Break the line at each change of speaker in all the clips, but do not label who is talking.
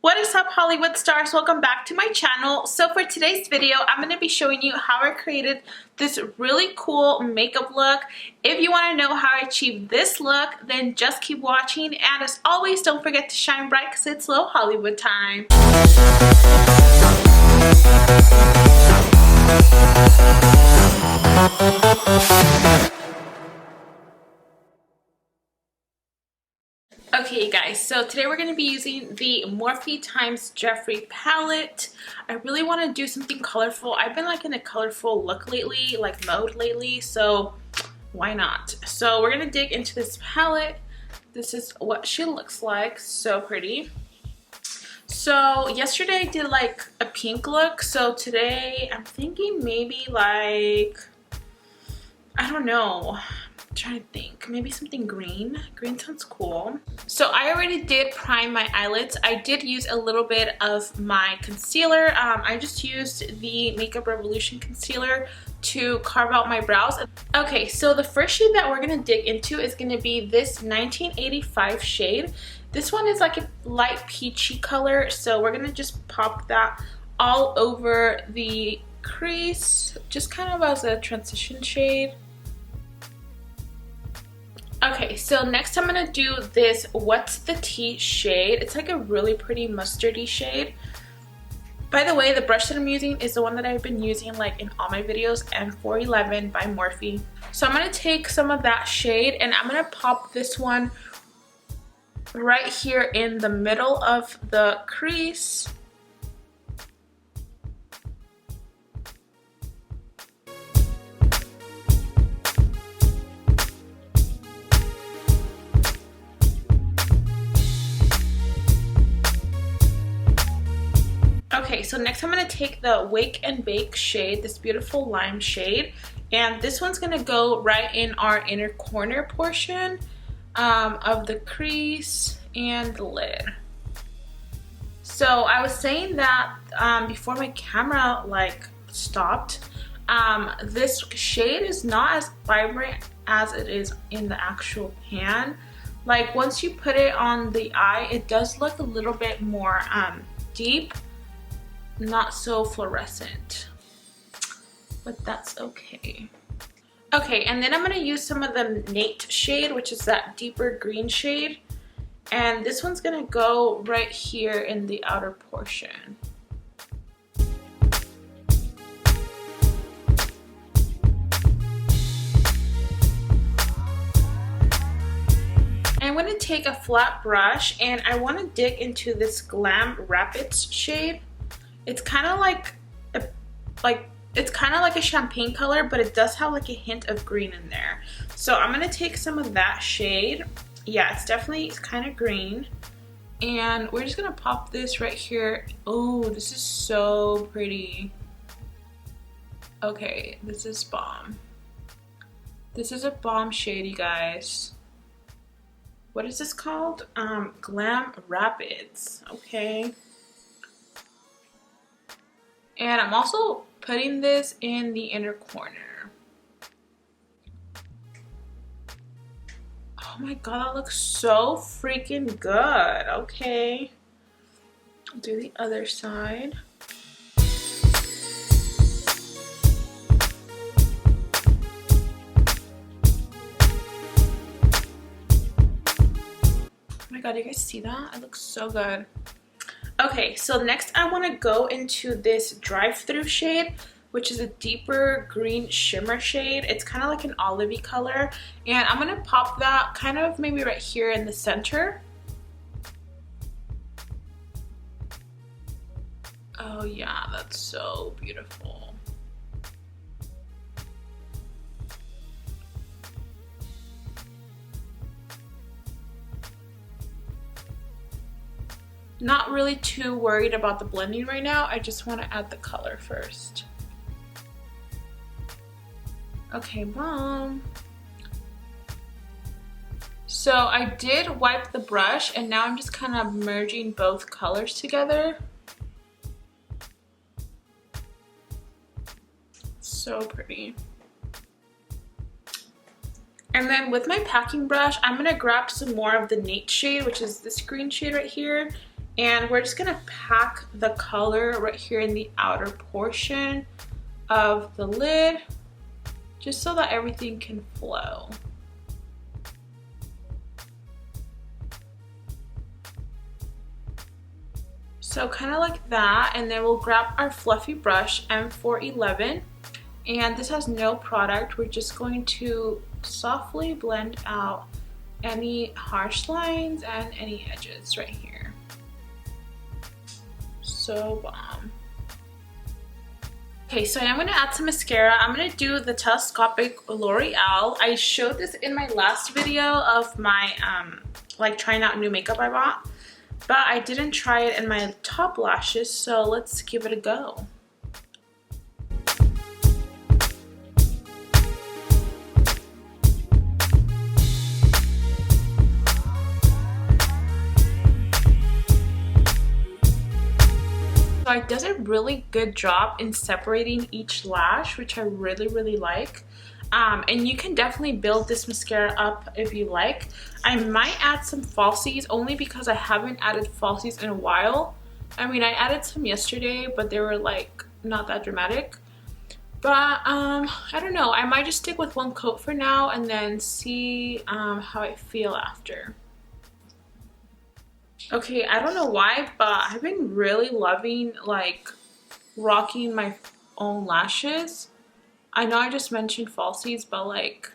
What is up, Hollywood stars? Welcome back to my channel. So for today's video, I'm going to be showing you how I created this really cool makeup look. If you want to know how I achieved this look, then just keep watching. And as always, don't forget to shine bright because it's Low Hollywood time. Okay guys, so today we're going to be using the Morphe x Jeffree palette. I really want to do something colorful. I've been like in a colorful look lately, like mode lately, so why not? So we're going to dig into this palette. This is what she looks like. So pretty. So yesterday I did like a pink look, so today I'm thinking maybe like, I don't know, I'm trying to think, maybe something green. Green sounds cool. So I already did prime my eyelids. I did use a little bit of my concealer. I just used the Makeup Revolution concealer to carve out my brows. Okay, so the first shade that we're gonna dig into is gonna be this 1985 shade. This one is like a light peachy color, so we're gonna just pop that all over the crease, just kind of as a transition shade. Okay, so next I'm gonna do this What's the Tea shade. It's like a really pretty mustardy shade. By the way, the brush that I'm using is the one that I've been using like in all my videos, M411 by Morphe. So I'm gonna take some of that shade and I'm gonna pop this one right here in the middle of the crease. Okay, so next I'm going to take the Wake and Bake shade, this beautiful lime shade, and this one's going to go right in our inner corner portion of the crease and the lid. So I was saying that before my camera like stopped, this shade is not as vibrant as it is in the actual pan. Like once you put it on the eye, it does look a little bit more deep, not so fluorescent, but that's okay. Okay, and then I'm gonna use some of the Nate shade, which is that deeper green shade, and this one's gonna go right here in the outer portion. I'm going to take a flat brush and I want to dig into this Glam Rapids shade. It's kind of like a champagne color, but it does have like a hint of green in there. So I'm going to take some of that shade. Yeah, it's kind of green. And we're just going to pop this right here. Oh, this is so pretty. Okay, this is bomb. This is a bomb shade, you guys. What is this called? Glam Rapids. Okay. And I'm also putting this in the inner corner. Oh my god, that looks so freaking good. Okay. I'll do the other side. Oh my god, you guys see that? It looks so good. Okay, so next I want to go into this Drive-Thru shade, which is a deeper green shimmer shade. It's kind of like an olivey color, and I'm going to pop that kind of maybe right here in the center. Oh yeah, that's so beautiful. Not really too worried about the blending right now. I just want to add the color first. Okay, bomb. So I did wipe the brush and now I'm just kind of merging both colors together. So pretty. And then with my packing brush, I'm going to grab some more of the Nate shade, which is this green shade right here. And we're just gonna pack the color right here in the outer portion of the lid, just so that everything can flow. So kind of like that, and then we'll grab our fluffy brush M411, and this has no product. We're just going to softly blend out any harsh lines and any edges right here. So bomb. Okay, so I'm going to add some mascara. I'm going to do the telescopic L'Oreal. I showed this in my last video of my like trying out new makeup I bought, but I didn't try it in my top lashes, so let's give it a go. So it does a really good job in separating each lash, which I really like. And you can definitely build this mascara up if you like. I might add some falsies only because I haven't added falsies in a while. I mean, I added some yesterday, but they were like not that dramatic. But I don't know, I might just stick with one coat for now and then see how I feel after. Okay, I don't know why, but I've been really loving like rocking my own lashes. I know I just mentioned falsies, but like,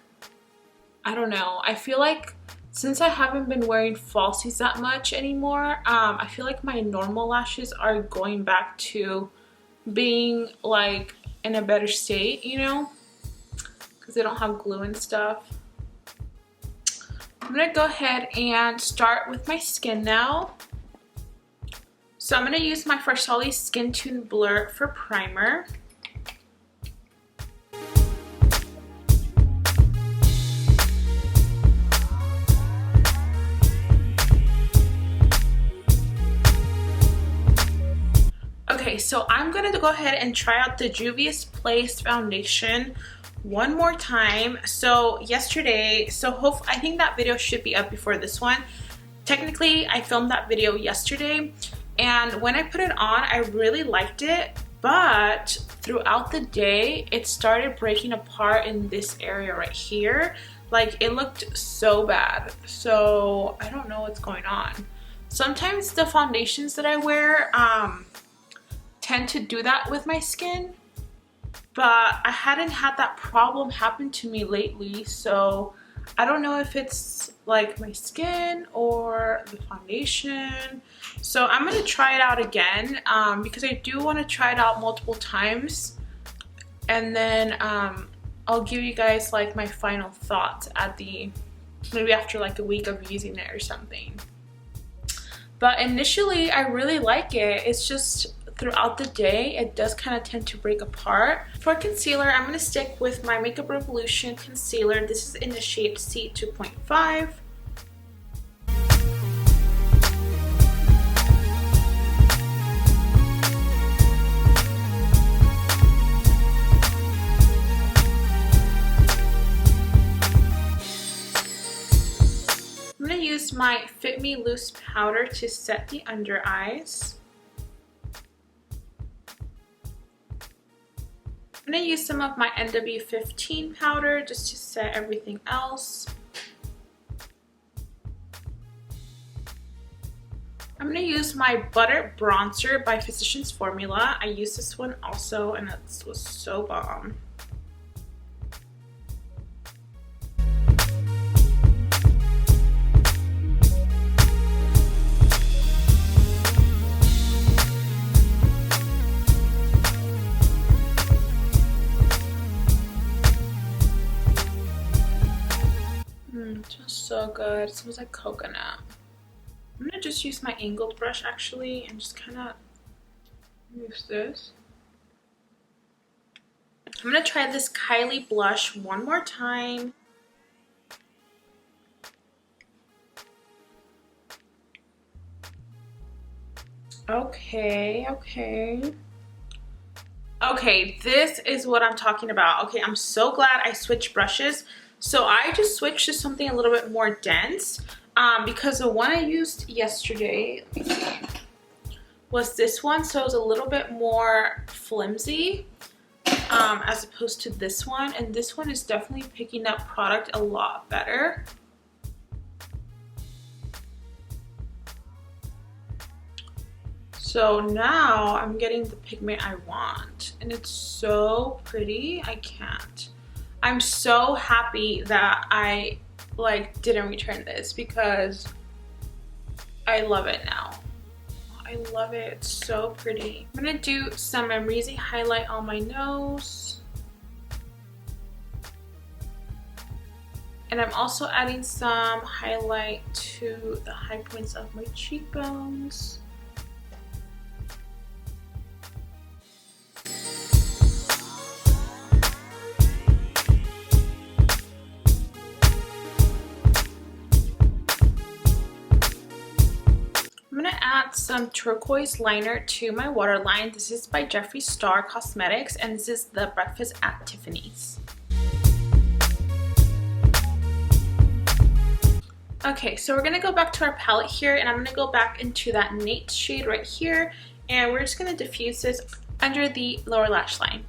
I don't know. I feel like since I haven't been wearing falsies that much anymore, I feel like my normal lashes are going back to being like in a better state, you know, because they don't have glue and stuff. I'm gonna go ahead and start with my skin now. So I'm gonna use my Farsali Skin Tune Blur for primer. Okay, so I'm gonna go ahead and try out the Juvia's Place foundation one more time. So yesterday, I think that video should be up before this one. Technically, I filmed that video yesterday, and when I put it on, I really liked it, but throughout the day, it started breaking apart in this area right here. Like, it looked so bad. So I don't know what's going on. Sometimes the foundations that I wear tend to do that with my skin, but I hadn't had that problem happen to me lately, so I don't know if it's like my skin or the foundation. So I'm gonna try it out again because I do want to try it out multiple times, and then I'll give you guys like my final thoughts at the maybe after like a week of using it or something. But initially I really like it. It's just throughout the day it does kind of tend to break apart. For concealer, I'm going to stick with my Makeup Revolution concealer. This is in the shade C2.5. I'm going to use my Fit Me Loose powder to set the under eyes. I'm going to use some of my NW15 powder just to set everything else. I'm going to use my Butter Bronzer by Physicians Formula. I used this one also, and it was so bomb. Just so good. It smells like coconut. I'm gonna just use my angled brush actually and just kind of use this. I'm gonna try this Kylie blush one more time. Okay, this is what I'm talking about. Okay, I'm so glad I switched brushes. So I just switched to something a little bit more dense because the one I used yesterday, let me see. was this one. So it was a little bit more flimsy as opposed to this one. And this one is definitely picking up product a lot better. So now I'm getting the pigment I want, and it's so pretty. I can't. I'm so happy that I like didn't return this because I love it now. I love it. It's so pretty. I'm gonna do some Amrezy highlight on my nose. And I'm also adding some highlight to the high points of my cheekbones. I'm gonna add some turquoise liner to my waterline. This is by Jeffree Star Cosmetics, and this is the Breakfast at Tiffany's. Okay, so we're gonna go back to our palette here, and I'm gonna go back into that Nate shade right here, and we're just gonna diffuse this under the lower lash line.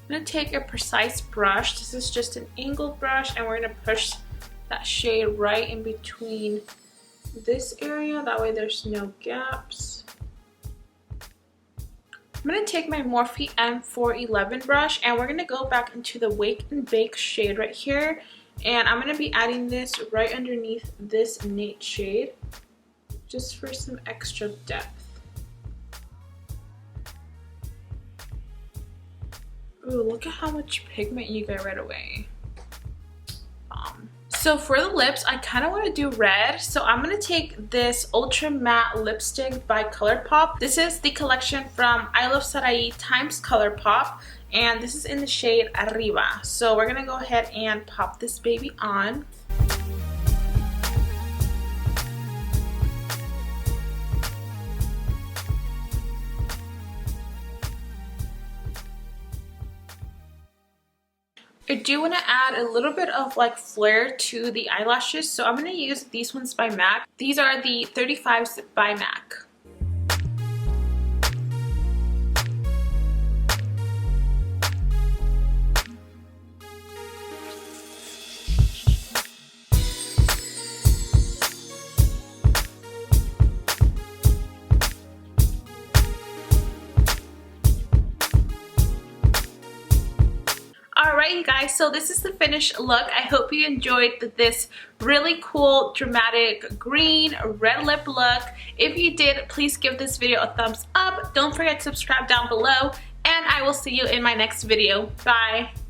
I'm going to take a precise brush. This is just an angled brush, and we're going to push that shade right in between this area. That way there's no gaps. I'm going to take my Morphe M411 brush, and we're going to go back into the Wake and Bake shade right here. And I'm going to be adding this right underneath this Nate shade, just for some extra depth. Ooh, look at how much pigment you get right away. So for the lips, I kind of want to do red. So I'm going to take this Ultra Matte Lipstick by ColourPop. This is the collection from I Love Sarai times ColourPop. And this is in the shade Arriba. So we're going to go ahead and pop this baby on. I do want to add a little bit of like flare to the eyelashes, so I'm going to use these ones by MAC. These are the 35s by MAC. Alright you guys, so this is the finished look. I hope you enjoyed this really cool dramatic green red lip look. If you did, please give this video a thumbs up. Don't forget to subscribe down below, and I will see you in my next video. Bye!